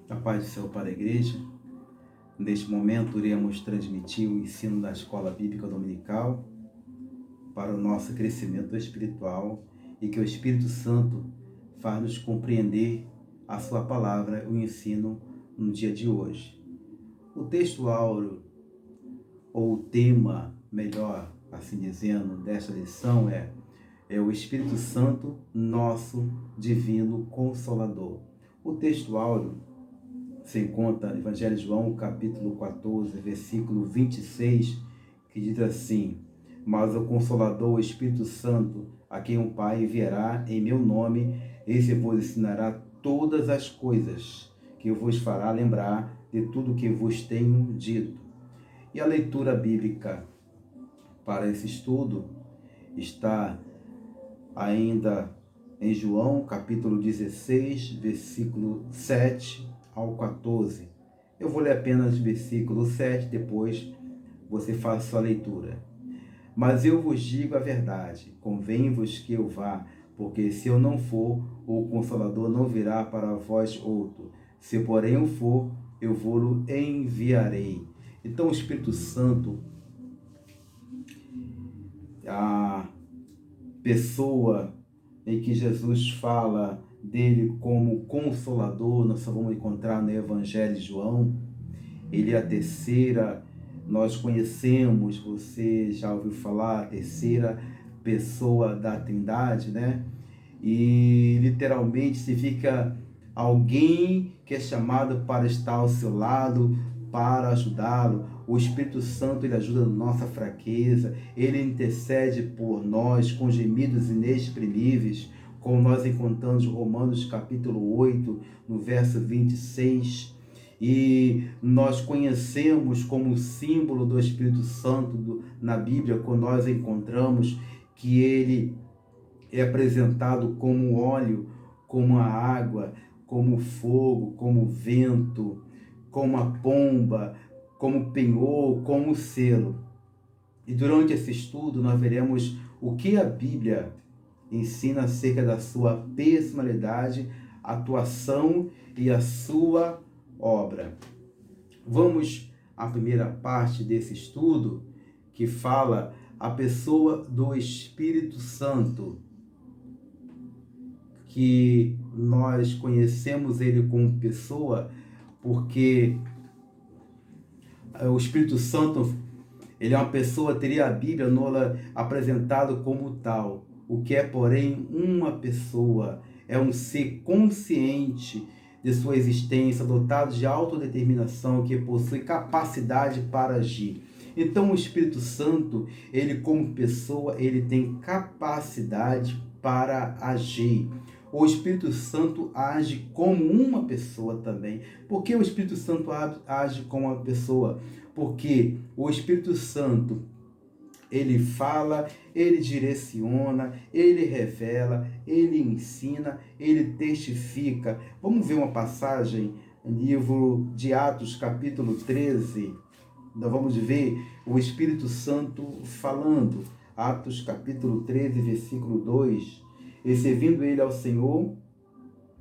A paz do Senhor para a igreja. Neste momento, iremos transmitir o ensino da Escola Bíblica Dominical para o nosso crescimento espiritual e que o Espírito Santo faz-nos compreender a sua palavra, o ensino no dia de hoje. O texto áureo, ou o tema, melhor assim dizendo, desta lição é o Espírito Santo, nosso divino Consolador. O texto áureo se encontra no Evangelho de João, capítulo 14, versículo 26, que diz assim: mas o Consolador, o Espírito Santo, a quem o Pai enviará em meu nome, esse vos ensinará todas as coisas, que vos fará lembrar de tudo que vos tenho dito. E a leitura bíblica para esse estudo está ainda em João, capítulo 16, versículo 7 ao 14. Eu vou ler apenas o versículo 7, depois você faz sua leitura. Mas eu vos digo a verdade, convém-vos que eu vá, porque se eu não for, o Consolador não virá para vós outro. Se porém eu for, eu vou-lo enviarei. Então o Espírito Santo, a pessoa em que Jesus fala dele como Consolador, nós só vamos encontrar no Evangelho de João. Ele é a terceira, nós conhecemos, você já ouviu falar, a terceira pessoa da Trindade, né? E literalmente significa alguém que é chamado para estar ao seu lado, para ajudá-lo. O Espírito Santo, ele ajuda na nossa fraqueza, ele intercede por nós com gemidos inexprimíveis, como nós encontramos em Romanos capítulo 8, no verso 26. E nós conhecemos como símbolo do Espírito Santo na Bíblia, quando nós encontramos que ele é apresentado como óleo, como a água, como fogo, como vento, como a pomba, como penhor, como selo. E durante esse estudo nós veremos o que a Bíblia ensina acerca da sua personalidade, atuação e a sua obra. Vamos à primeira parte desse estudo, que fala a pessoa do Espírito Santo, que nós conhecemos ele como pessoa porque o Espírito Santo, ele é uma pessoa, teria a Bíblia apresentado como tal, o que é, porém, uma pessoa, é um ser consciente de sua existência, dotado de autodeterminação, que possui capacidade para agir. Então, o Espírito Santo, ele como pessoa, ele tem capacidade para agir. O Espírito Santo age como uma pessoa também. Por que o Espírito Santo age como uma pessoa? Porque o Espírito Santo, ele fala, ele direciona, ele revela, ele ensina, ele testifica. Vamos ver uma passagem no livro de Atos, capítulo 13. Nós vamos ver o Espírito Santo falando. Atos, capítulo 13, versículo 2. E servindo ele ao Senhor,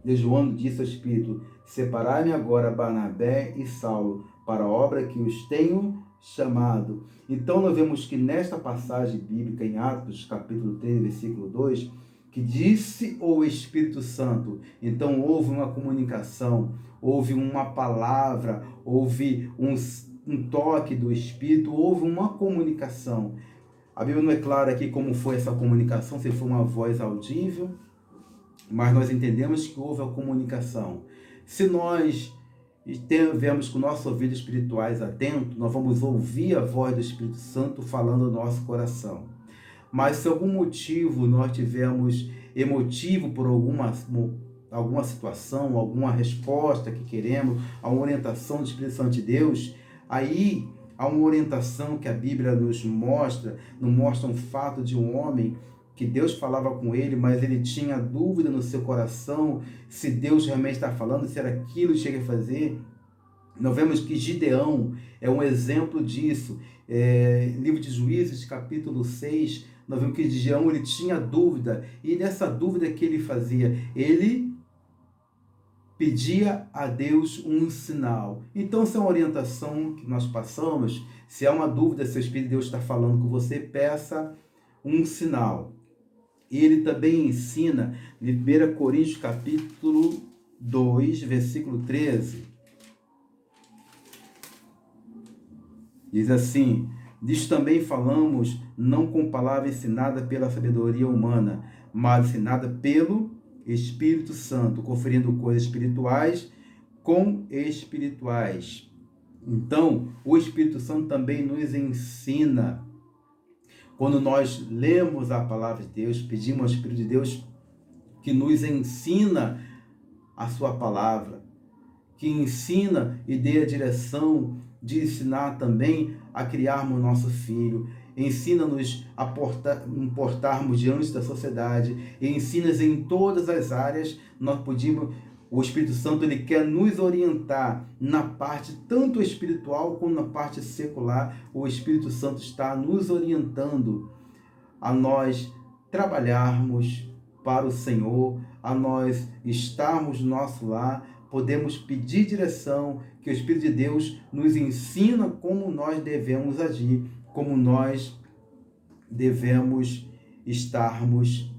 jejuando, disse ao Espírito: separai-me agora Barnabé e Saulo para a obra que os tenho chamado. Então nós vemos que nesta passagem bíblica em Atos, capítulo 13, versículo 2, que disse o Espírito Santo. Então houve uma comunicação, houve uma palavra, houve um toque do Espírito, houve uma comunicação. A Bíblia não é clara aqui como foi essa comunicação, se foi uma voz audível, mas nós entendemos que houve a comunicação. Se nós estivermos com nossos ouvidos espirituais atentos, nós vamos ouvir a voz do Espírito Santo falando no nosso coração. Mas se algum motivo nós tivermos emotivo por alguma situação, alguma resposta que queremos, a uma orientação do Espírito Santo de Deus, aí há uma orientação que a Bíblia nos mostra um fato de um homem que Deus falava com ele, mas ele tinha dúvida no seu coração se Deus realmente está falando, se era aquilo que chega a fazer. Nós vemos que Gideão é um exemplo disso. Livro de Juízes, capítulo 6, nós vemos que Gideão ele tinha dúvida, e nessa dúvida que ele fazia, ele pedia a Deus um sinal. Então, essa é uma orientação que nós passamos. Se há uma dúvida se o Espírito de Deus está falando com você, peça um sinal. E ele também ensina em 1 Coríntios capítulo 2, versículo 13. Diz assim: disso também falamos, não com palavra ensinada pela sabedoria humana, mas ensinada pelo Espírito Santo, conferindo coisas espirituais com espirituais. Então, o Espírito Santo também nos ensina. Quando nós lemos a palavra de Deus, pedimos ao Espírito de Deus que nos ensina a sua palavra, que ensina e dê a direção de ensinar também a criarmos nosso filho. Ensina-nos a portarmos diante da sociedade, e ensina-nos em todas as áreas. O Espírito Santo ele quer nos orientar na parte tanto espiritual como na parte secular. O Espírito Santo está nos orientando a nós trabalharmos para o Senhor, a nós estarmos no nosso lar. Podemos pedir direção, que o Espírito de Deus nos ensina como nós devemos agir, como nós devemos estarmos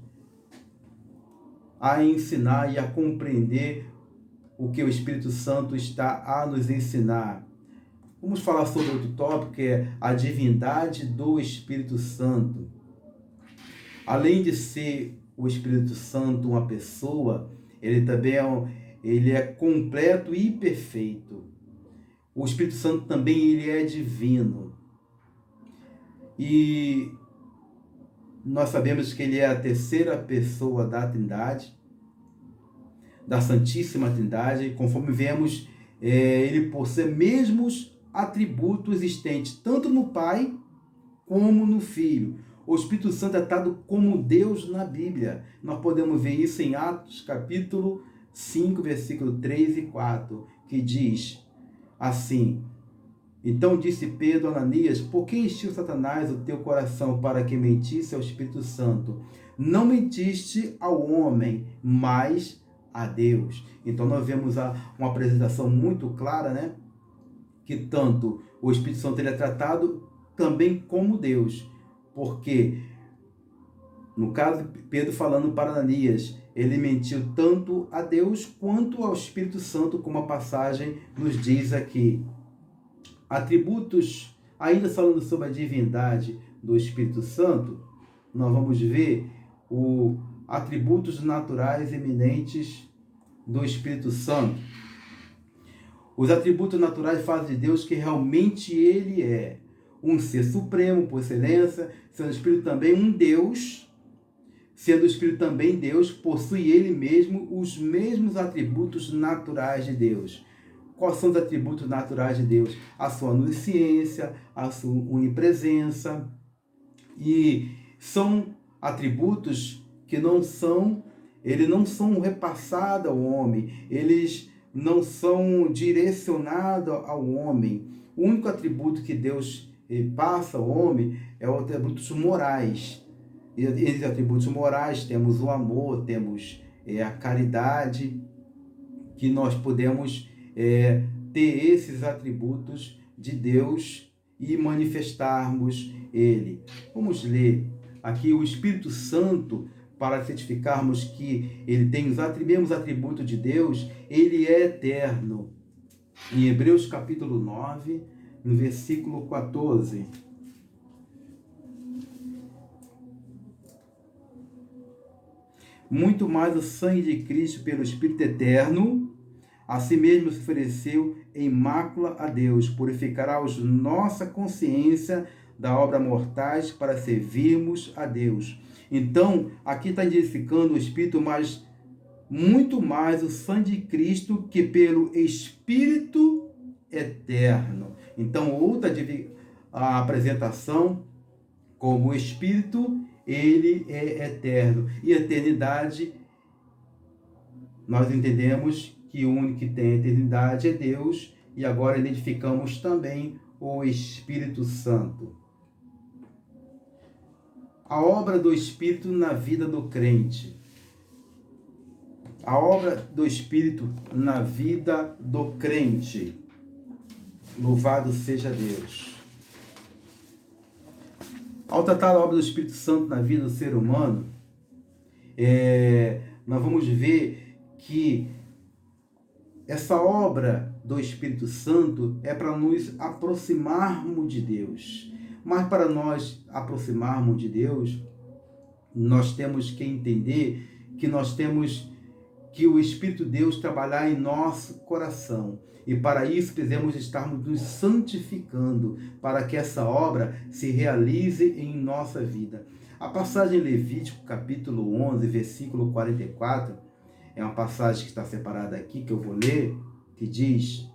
a ensinar e a compreender o que o Espírito Santo está a nos ensinar. Vamos falar sobre outro tópico, que é a divindade do Espírito Santo. Além de ser o Espírito Santo uma pessoa, ele também é completo e perfeito. O Espírito Santo também ele é divino. E nós sabemos que ele é a terceira pessoa da Trindade, da Santíssima Trindade, conforme vemos, ele possui mesmos atributos existentes, tanto no Pai como no Filho. O Espírito Santo é dado como Deus na Bíblia. Nós podemos ver isso em Atos capítulo 5, versículo 3 e 4, que diz assim: então disse Pedro a Ananias: por que encheu Satanás o teu coração para que mentisse ao Espírito Santo? Não mentiste ao homem, mas a Deus. Então nós vemos uma apresentação muito clara, né? Que tanto o Espírito Santo ele é tratado também como Deus. Porque, no caso de Pedro falando para Ananias, ele mentiu tanto a Deus quanto ao Espírito Santo, como a passagem nos diz aqui. Atributos, ainda falando sobre a divindade do Espírito Santo, nós vamos ver os atributos naturais eminentes do Espírito Santo. Os atributos naturais fazem de Deus que realmente ele é um ser supremo por excelência, sendo o Espírito também um Deus, sendo o Espírito também Deus, possui ele mesmo os mesmos atributos naturais de Deus. Quais são os atributos naturais de Deus? A sua onisciência, a sua onipresença. E são atributos que não são repassados ao homem, eles não são direcionados ao homem. O único atributo que Deus passa ao homem é os atributos morais. E entre atributos morais temos o amor, temos a caridade, que nós podemos ter esses atributos de Deus e manifestarmos ele. Vamos ler aqui o Espírito Santo, para certificarmos que ele tem os mesmos atributos de Deus. Ele é eterno. Em Hebreus capítulo 9, no versículo 14. Muito mais o sangue de Cristo pelo Espírito eterno, a si mesmo se ofereceu em mácula a Deus, purificará nossa consciência da obra mortais para servirmos a Deus. Então, aqui está identificando o Espírito, mas muito mais o sangue de Cristo que pelo Espírito eterno. Então, outra a apresentação como o Espírito, ele é eterno. E eternidade, nós entendemos que o único que tem eternidade é Deus, e agora identificamos também o Espírito Santo. A obra do Espírito na vida do crente. A obra do Espírito na vida do crente. Louvado seja Deus. Ao tratar a obra do Espírito Santo na vida do ser humano, nós vamos ver que essa obra do Espírito Santo é para nos aproximarmos de Deus. Mas para nós aproximarmos de Deus, nós temos que entender que nós temos que o Espírito de Deus trabalhar em nosso coração. E para isso precisamos estarmos nos santificando, para que essa obra se realize em nossa vida. A passagem em Levítico, capítulo 11, versículo 44, é uma passagem que está separada aqui, que eu vou ler, que diz: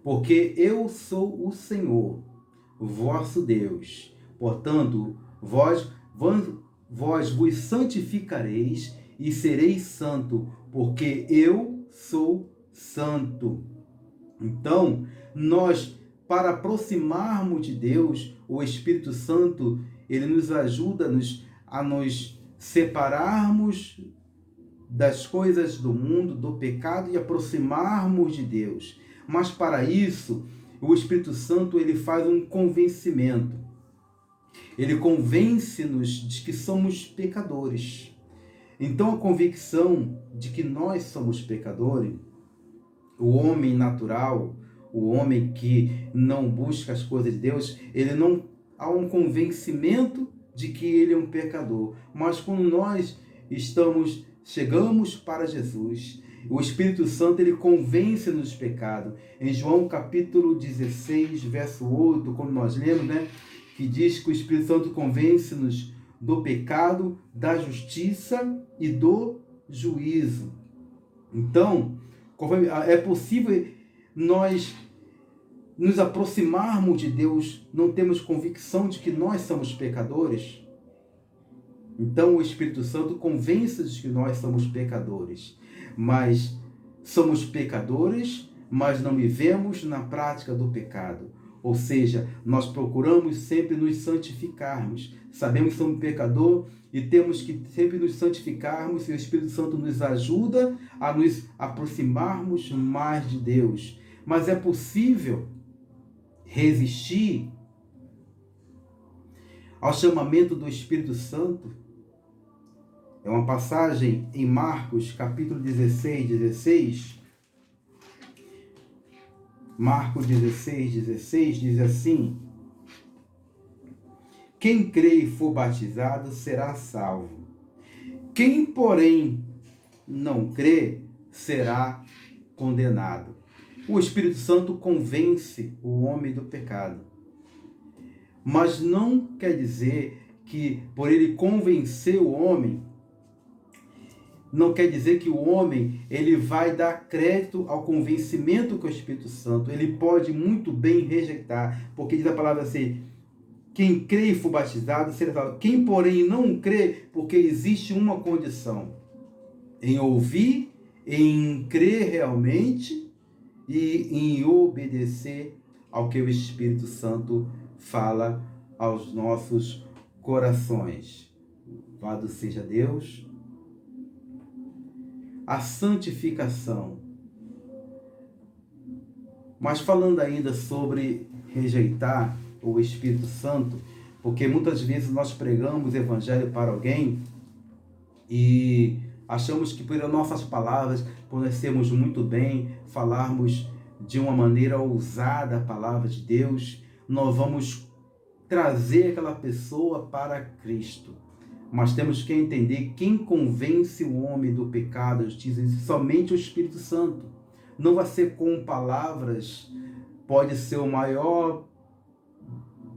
porque eu sou o Senhor, vosso Deus. Portanto, vós vos santificareis e sereis santo, porque eu sou santo. Então, nós, para aproximarmos de Deus, o Espírito Santo, ele nos ajuda a nos separarmos das coisas do mundo, do pecado, e aproximarmos de Deus. Mas para isso, o Espírito Santo, ele faz um convencimento. Ele convence-nos de que somos pecadores. Então, a convicção de que nós somos pecadores, o homem natural, o homem que não busca as coisas de Deus, ele não há um convencimento de que ele é um pecador. Mas quando nós chegamos para Jesus, o Espírito Santo, ele convence-nos dos pecados. Em João capítulo 16, verso 8, quando nós lemos, que diz que o Espírito Santo convence-nos do pecado, da justiça e do juízo. Então, é possível nós nos aproximarmos de Deus, não temos convicção de que nós somos pecadores? Então, o Espírito Santo convence-nos de que nós somos pecadores. Mas somos pecadores, mas não vivemos na prática do pecado. Ou seja, nós procuramos sempre nos santificarmos. Sabemos que somos pecador e temos que sempre nos santificarmos, e o Espírito Santo nos ajuda a nos aproximarmos mais de Deus. Mas é possível resistir ao chamamento do Espírito Santo? É uma passagem em Marcos, capítulo 16. Marcos 16 diz assim: quem crê e for batizado será salvo. Quem, porém, não crê será condenado. O Espírito Santo convence o homem do pecado. Mas não quer dizer que, por ele convencer o homem, não quer dizer que o homem ele vai dar crédito ao convencimento com o Espírito Santo. Ele pode muito bem rejeitar, porque diz a palavra assim: quem crê e for batizado será salvo. Quem, porém, não crê, porque existe uma condição: em ouvir, em crer realmente e em obedecer ao que o Espírito Santo fala aos nossos corações. Louvado seja Deus. A santificação. Mas falando ainda sobre rejeitar o Espírito Santo, porque muitas vezes nós pregamos o Evangelho para alguém e achamos que pelas nossas palavras, por nós sermos muito bem, falarmos de uma maneira ousada a palavra de Deus, nós vamos trazer aquela pessoa para Cristo. Mas temos que entender quem convence o homem do pecado, justiça, somente o Espírito Santo. Não vai ser com palavras, pode ser o maior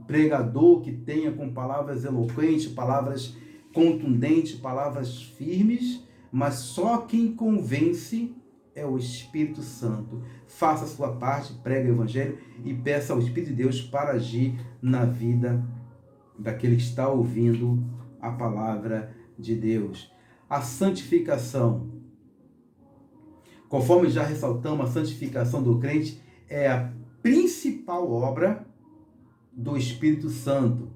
pregador que tenha com palavras eloquentes, palavras contundentes, palavras firmes, mas só quem convence é o Espírito Santo. Faça a sua parte, pregue o Evangelho e peça ao Espírito de Deus para agir na vida daquele que está ouvindo a palavra de Deus. A santificação, conforme já ressaltamos, a santificação do crente é a principal obra do Espírito Santo.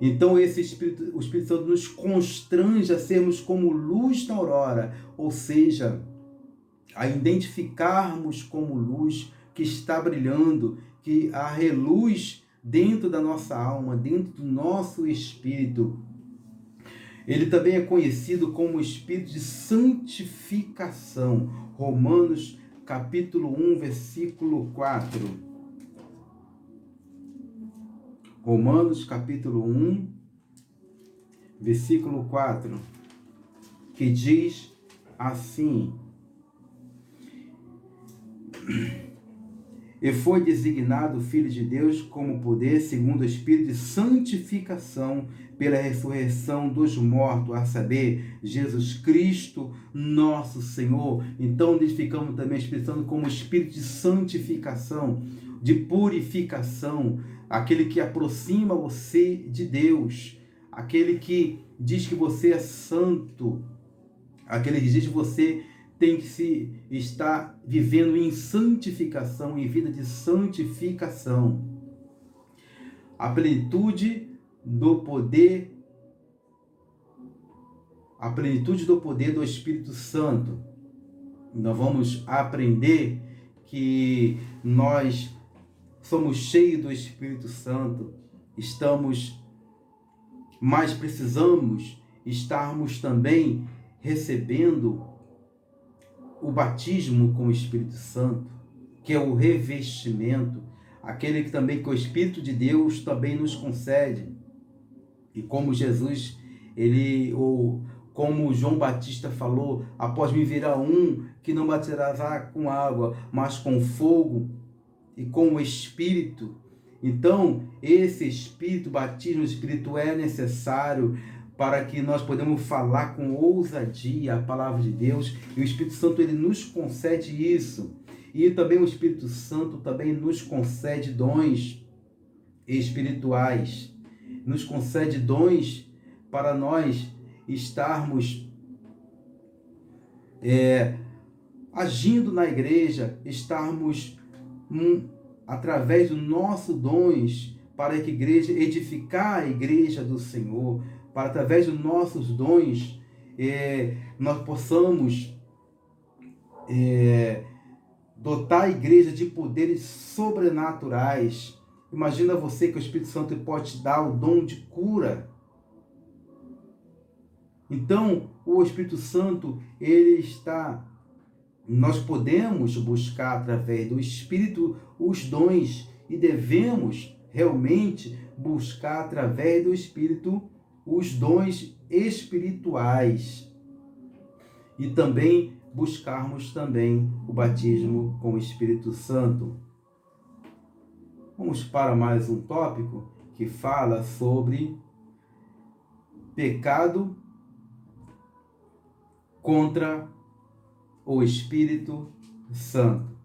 Então o Espírito Santo nos constrange a sermos como luz na aurora, ou seja, a identificarmos como luz que está brilhando, que há reluz dentro da nossa alma, dentro do nosso espírito. Ele também é conhecido como espírito de santificação. Romanos capítulo 1, versículo 4. Romanos capítulo 1, versículo 4, que diz assim: e foi designado Filho de Deus como poder, segundo o Espírito de santificação, pela ressurreição dos mortos, a saber, Jesus Cristo, nosso Senhor. Então, identificamos também o Espírito Santo como Espírito de santificação, de purificação, aquele que aproxima você de Deus, aquele que diz que você é santo, aquele que diz que você tem que se estar vivendo em santificação, em vida de santificação. A plenitude do poder, do Espírito Santo. Nós vamos aprender que nós somos cheios do Espírito Santo, mas precisamos estarmos também recebendo o batismo com o Espírito Santo, que é o revestimento, aquele que também que o Espírito de Deus também nos concede. E como Jesus, como João Batista falou, após mim virá um que não batizará com água, mas com fogo e com o Espírito. Então, esse Espírito, batismo do Espírito é necessário para que nós podemos falar com ousadia a palavra de Deus, e o Espírito Santo ele nos concede isso. E também o Espírito Santo também nos concede dons espirituais, nos concede dons para nós estarmos agindo na igreja, estarmos através dos nossos dons para que a igreja, edificar a igreja do Senhor, para através dos nossos dons nós possamos dotar a igreja de poderes sobrenaturais. Imagina você que o Espírito Santo pode te dar o dom de cura. Então, o Espírito Santo, nós podemos buscar através do Espírito os dons e devemos realmente buscar através do Espírito os dons espirituais e também buscarmos também o batismo com o Espírito Santo. Vamos para mais um tópico que fala sobre pecado contra o Espírito Santo.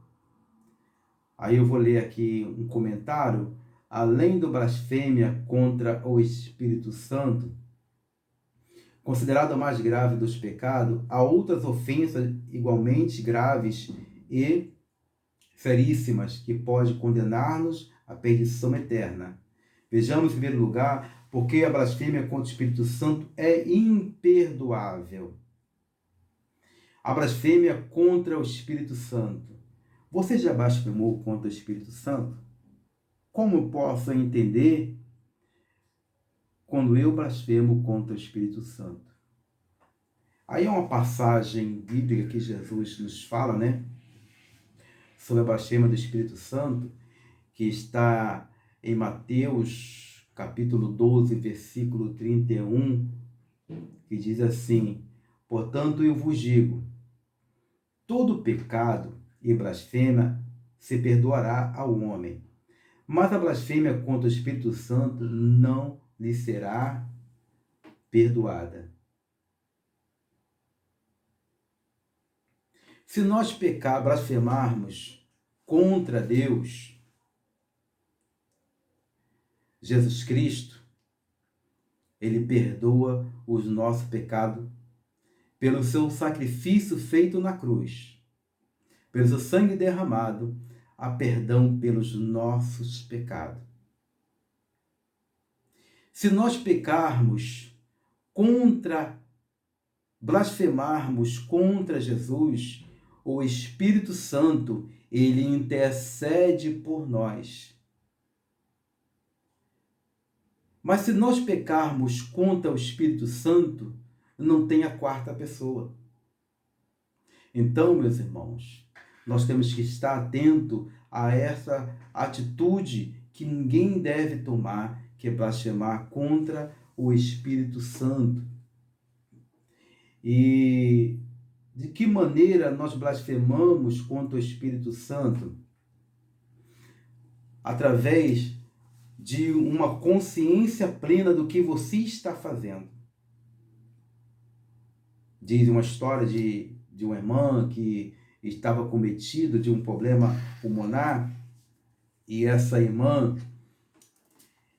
Aí eu vou ler aqui um comentário. Além do blasfêmia contra o Espírito Santo, considerado a mais grave dos pecados, há outras ofensas igualmente graves e seríssimas que podem condenar-nos à perdição eterna. Vejamos, em primeiro lugar, porque a blasfêmia contra o Espírito Santo é imperdoável. A blasfêmia contra o Espírito Santo. Você já blasfemou contra o Espírito Santo? Como posso entender quando eu blasfemo contra o Espírito Santo? Aí é uma passagem bíblica que Jesus nos fala, né? Sobre a blasfêmia do Espírito Santo, que está em Mateus, capítulo 12, versículo 31, que diz assim: portanto, eu vos digo, todo pecado e blasfêmia se perdoará ao homem, mas a blasfêmia contra o Espírito Santo não lhe será perdoada. Se nós blasfemarmos contra Deus, Jesus Cristo, Ele perdoa os nossos pecados pelo seu sacrifício feito na cruz, pelo seu sangue derramado, há perdão pelos nossos pecados. Se nós pecarmos contra, blasfemarmos contra Jesus, o Espírito Santo, ele intercede por nós. Mas se nós pecarmos contra o Espírito Santo, não tem a quarta pessoa. Então, meus irmãos, nós temos que estar atento a essa atitude que ninguém deve tomar, que é blasfemar contra o Espírito Santo. E de que maneira nós blasfemamos contra o Espírito Santo? Através de uma consciência plena do que você está fazendo. Diz uma história de uma irmã que estava cometida de um problema pulmonar, e essa irmã,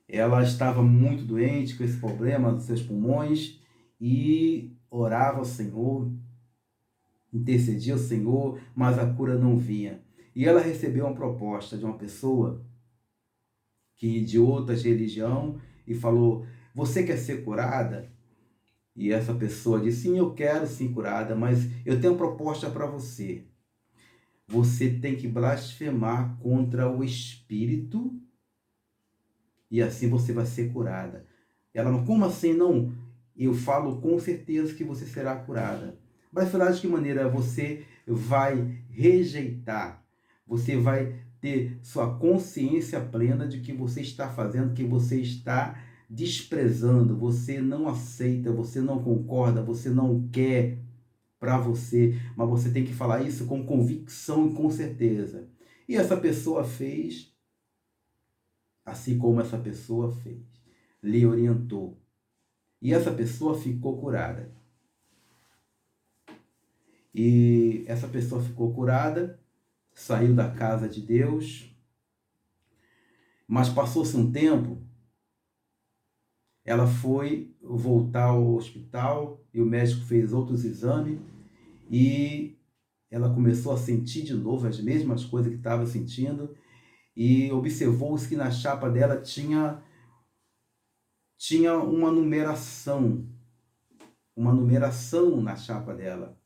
ela estava muito doente com esse problema dos seus pulmões e orava ao Senhor, intercedia ao Senhor, mas a cura não vinha. E ela recebeu uma proposta de uma pessoa que de outra religião e falou: você quer ser curada? E essa pessoa disse: sim, eu quero ser curada, mas eu tenho uma proposta para você. Você tem que blasfemar contra o Espírito e assim você vai ser curada. Ela: mas como assim? Não, eu falo com certeza que você será curada. Mas falar de que maneira? Você vai rejeitar, você vai ter sua consciência plena de que você está fazendo, que você está desprezando, você não aceita, você não concorda, você não quer para você, mas você tem que falar isso com convicção e com certeza. E essa pessoa fez assim como essa pessoa fez, lhe orientou. E essa pessoa ficou curada. E essa pessoa ficou curada, saiu da casa de Deus, mas passou-se um tempo, ela foi voltar ao hospital e o médico fez outros exames e ela começou a sentir de novo as mesmas coisas que estava sentindo e observou-se que na chapa dela tinha uma numeração na chapa dela.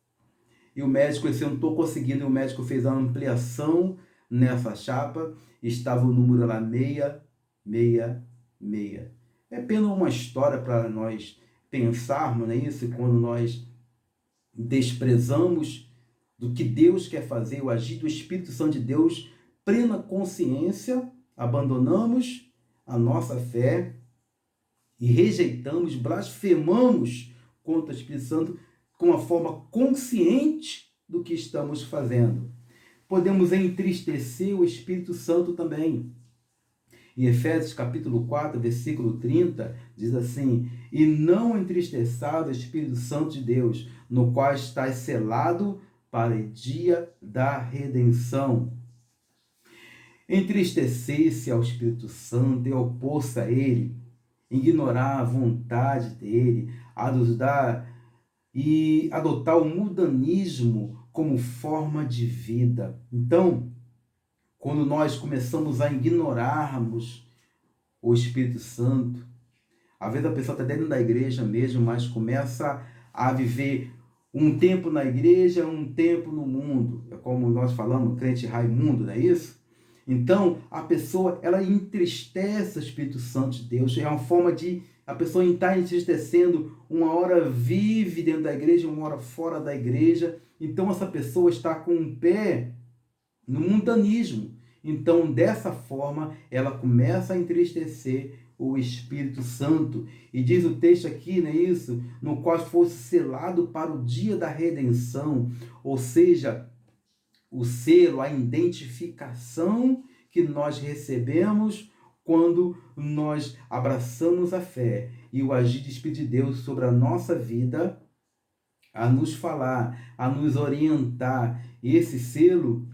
E o médico disse: eu não estou conseguindo, e o médico fez a ampliação nessa chapa, estava o número lá 666. É apenas uma história para nós pensarmos nisso, quando nós desprezamos do que Deus quer fazer, o agir do Espírito Santo de Deus, plena consciência, abandonamos a nossa fé e rejeitamos, blasfemamos contra o Espírito Santo com uma forma consciente do que estamos fazendo. Podemos entristecer o Espírito Santo também. Em Efésios capítulo 4, versículo 30, diz assim: e não entristeçais o Espírito Santo de Deus, no qual estáis selado para o dia da redenção. Entristecer-se ao Espírito Santo e opor-se a ele, ignorar a vontade dele, e adotar o mundanismo como forma de vida. Então, quando nós começamos a ignorarmos o Espírito Santo, às vezes a pessoa está dentro da igreja mesmo, mas começa a viver um tempo na igreja, um tempo no mundo. É como nós falamos, crente Raimundo, não é isso? Então, a pessoa, ela entristece o Espírito Santo de Deus. É uma forma de a pessoa estar entristecendo. Uma hora vive dentro da igreja, uma hora fora da igreja. Então, essa pessoa está com um pé no mundanismo. Então, dessa forma, ela começa a entristecer o Espírito Santo. E diz o texto aqui, não é isso? No qual fosse selado para o dia da redenção. Ou seja, o selo, a identificação que nós recebemos quando nós abraçamos a fé e o agir do Espírito de Deus sobre a nossa vida, a nos falar, a nos orientar. E esse selo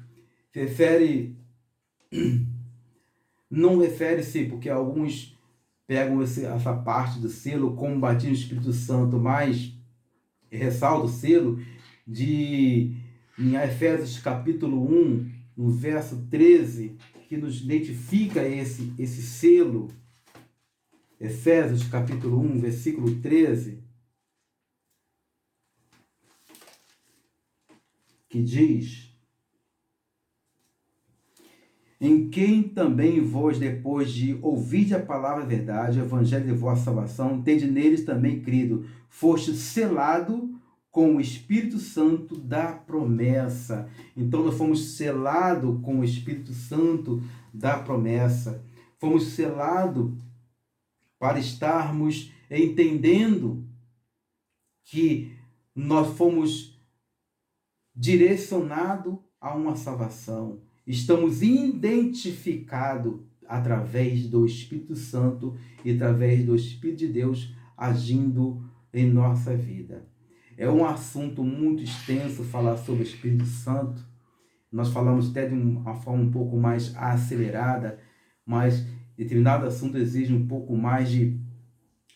não refere-se, porque alguns pegam essa parte do selo como batismo do Espírito Santo, mas ressalta o selo em Efésios capítulo 1, no verso 13, que nos identifica esse selo. Efésios capítulo 1, versículo 13, que diz: em quem também vós, depois de ouvir a palavra da verdade, o evangelho de vossa salvação, tende neles também crido, foste selado com o Espírito Santo da promessa. Então nós fomos selados com o Espírito Santo da promessa. Fomos selados para estarmos entendendo que nós fomos direcionados a uma salvação. Estamos identificados através do Espírito Santo e através do Espírito de Deus agindo em nossa vida. É um assunto muito extenso falar sobre o Espírito Santo. Nós falamos até de uma forma um pouco mais acelerada, mas determinado assunto exige um pouco mais de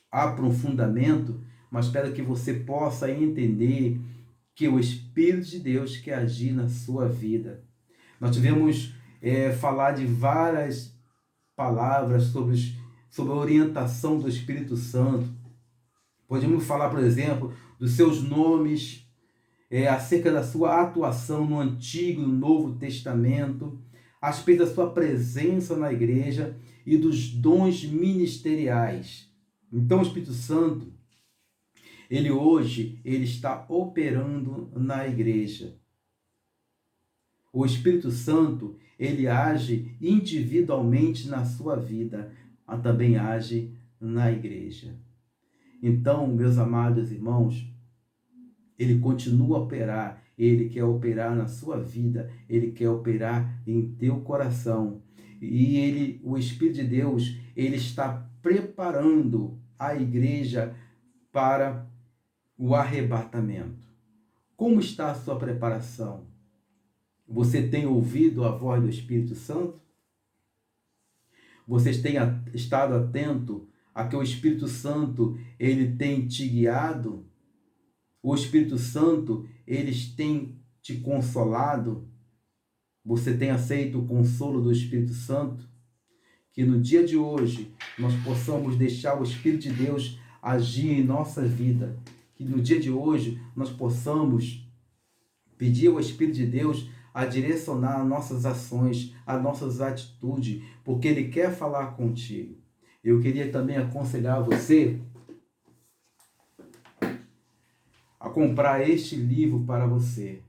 aprofundamento, mas espero que você possa entender que o Espírito de Deus quer agir na sua vida. Nós tivemos falar de várias palavras sobre a orientação do Espírito Santo. Podemos falar, por exemplo, dos seus nomes, acerca da sua atuação no Antigo e no Novo Testamento, a respeito da sua presença na igreja e dos dons ministeriais. Então, o Espírito Santo, hoje está operando na igreja. O Espírito Santo, ele age individualmente na sua vida, mas também age na igreja. Então, meus amados irmãos, ele continua a operar, ele quer operar na sua vida, ele quer operar em teu coração. E o Espírito de Deus, ele está preparando a igreja para o arrebatamento. Como está a sua preparação? Você tem ouvido a voz do Espírito Santo? Vocês têm estado atento a que o Espírito Santo ele tem te guiado? O Espírito Santo ele tem te consolado? Você tem aceito o consolo do Espírito Santo? Que no dia de hoje nós possamos deixar o Espírito de Deus agir em nossa vida. Que no dia de hoje nós possamos pedir ao Espírito de Deus a direcionar nossas ações, as nossas atitudes, porque Ele quer falar contigo. Eu queria também aconselhar você a comprar este livro para você.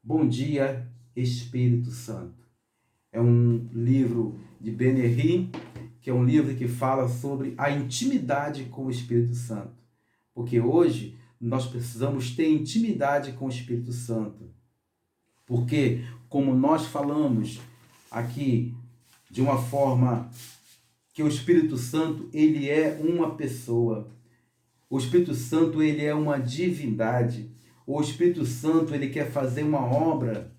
Bom Dia, Espírito Santo. É um livro de Ben-Hur, que é um livro que fala sobre a intimidade com o Espírito Santo. Porque hoje nós precisamos ter intimidade com o Espírito Santo. Porque, como nós falamos aqui de uma forma que o Espírito Santo, ele é uma pessoa. O Espírito Santo, ele é uma divindade. O Espírito Santo, ele quer fazer uma obra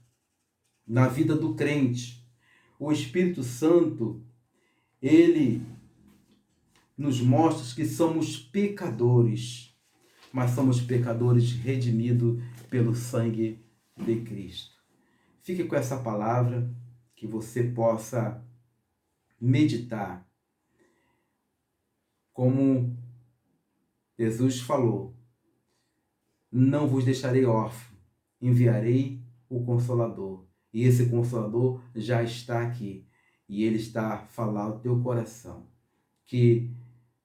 na vida do crente. O Espírito Santo, ele nos mostra que somos pecadores, mas somos pecadores redimidos pelo sangue de Cristo. Fique com essa palavra, que você possa meditar. Como Jesus falou, não vos deixarei órfão, enviarei o Consolador. E esse Consolador já está aqui. E ele está a falar ao teu coração. Que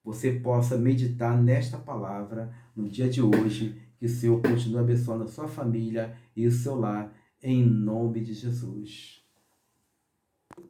você possa meditar nesta palavra no dia de hoje. Que o Senhor continue abençoando a sua família e o seu lar. Em nome de Jesus.